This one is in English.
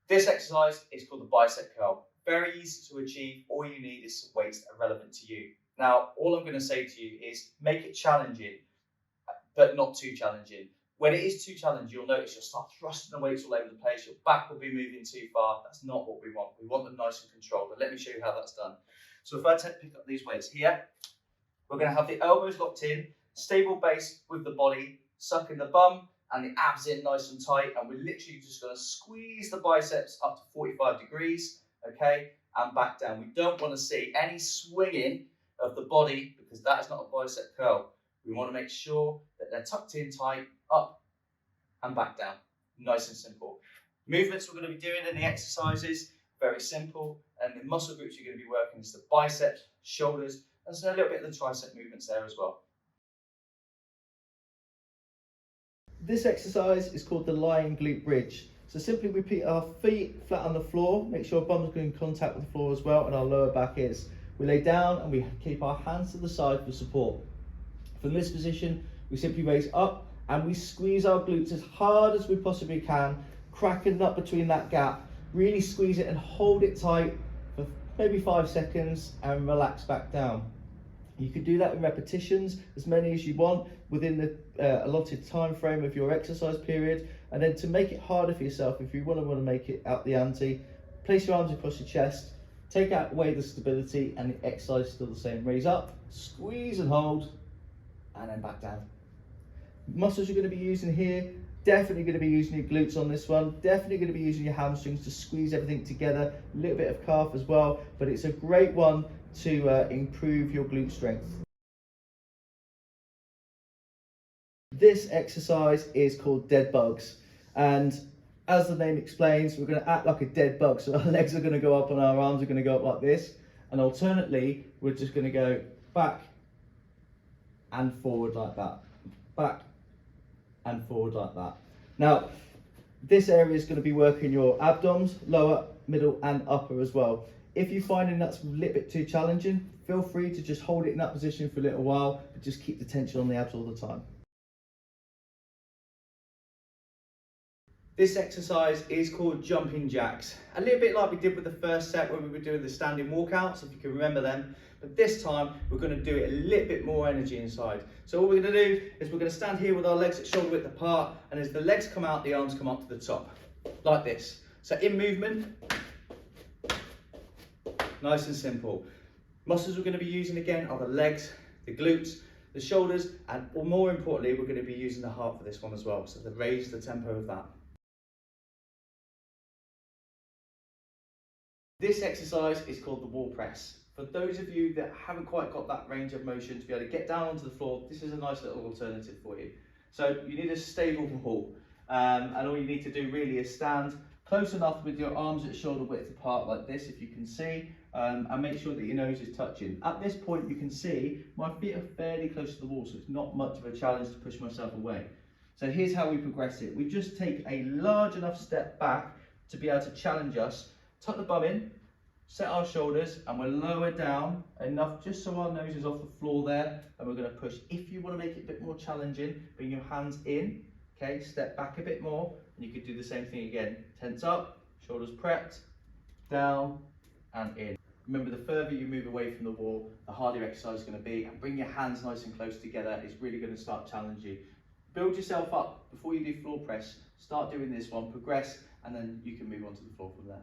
This exercise is called the bicep curl. Very easy to achieve. All you need is some weights that are relevant to you. Now, all I'm going to say to you is make it challenging, but not too challenging. When it is too challenging, you'll notice you'll start thrusting the weights all over the place. Your back will be moving too far. That's not what we want. We want them nice and controlled. But let me show you how that's done. So if I pick up these weights here, we're going to have the elbows locked in, stable base with the body, sucking the bum and the abs in nice and tight. And we're literally just going to squeeze the biceps up to 45 degrees, okay, and back down. We don't want to see any swinging of the body because that is not a bicep curl. We want to make sure that they're tucked in tight, up and back down. Nice and simple. Movements we're going to be doing in the exercises, very simple. And the muscle groups you're going to be working is the biceps, shoulders, and so a little bit of the tricep movements there as well. This exercise is called the lying glute bridge. So simply we put our feet flat on the floor, make sure our bum's in contact with the floor as well, and our lower back is. We lay down and we keep our hands to the side for support. From this position, we simply raise up and we squeeze our glutes as hard as we possibly can, cracking up between that gap. Really squeeze it and hold it tight for maybe 5 seconds and relax back down. You can do that in repetitions, as many as you want within the allotted time frame of your exercise period. And then to make it harder for yourself, if you want to make it out the ante, place your arms across your chest, take away the stability, and the exercise is still the same. Raise up, squeeze and hold, and then back down. Muscles you're going to be using here, definitely going to be using your glutes on this one, definitely going to be using your hamstrings to squeeze everything together, a little bit of calf as well, but it's a great one to improve your glute strength. This exercise is called dead bugs, and as the name explains, we're going to act like a dead bug. So our legs are going to go up and our arms are going to go up like this, and alternately we're just going to go back and forward like that, back and forward like that. Now this area is going to be working your abdoms, lower, middle and upper as well. If you're finding that's a little bit too challenging, feel free to just hold it in that position for a little while, but just keep the tension on the abs all the time. This exercise is called jumping jacks. A little bit like we did with the first set when we were doing the standing walkouts, if you can remember them. But this time we're going to do it a little bit more energy inside. So what we're going to do is we're going to stand here with our legs at shoulder width apart, and as the legs come out, the arms come up to the top, like this. So in movement, nice and simple. Muscles we're going to be using again are the legs, the glutes, the shoulders, and more importantly, we're going to be using the heart for this one as well. So to raise the tempo of that. This exercise is called the wall press. For those of you that haven't quite got that range of motion to be able to get down onto the floor, this is a nice little alternative for you. So you need a stable wall, and all you need to do really is stand close enough with your arms at shoulder width apart like this, if you can see, and make sure that your nose is touching. At this point you can see my feet are fairly close to the wall, so it's not much of a challenge to push myself away. So here's how we progress it. We just take a large enough step back to be able to challenge us, tuck the bum in, set our shoulders, and we'll lower down enough just so our nose is off the floor there, and we're going to push. If you want to make it a bit more challenging, bring your hands in, okay, step back a bit more, and you could do the same thing again. Tense up, shoulders prepped, down and in. Remember, the further you move away from the wall, the harder your exercise is going to be, and bring your hands nice and close together. It's really going to start challenging you. Build yourself up before you do floor press. Start doing this one, progress, and then you can move on to the floor from there.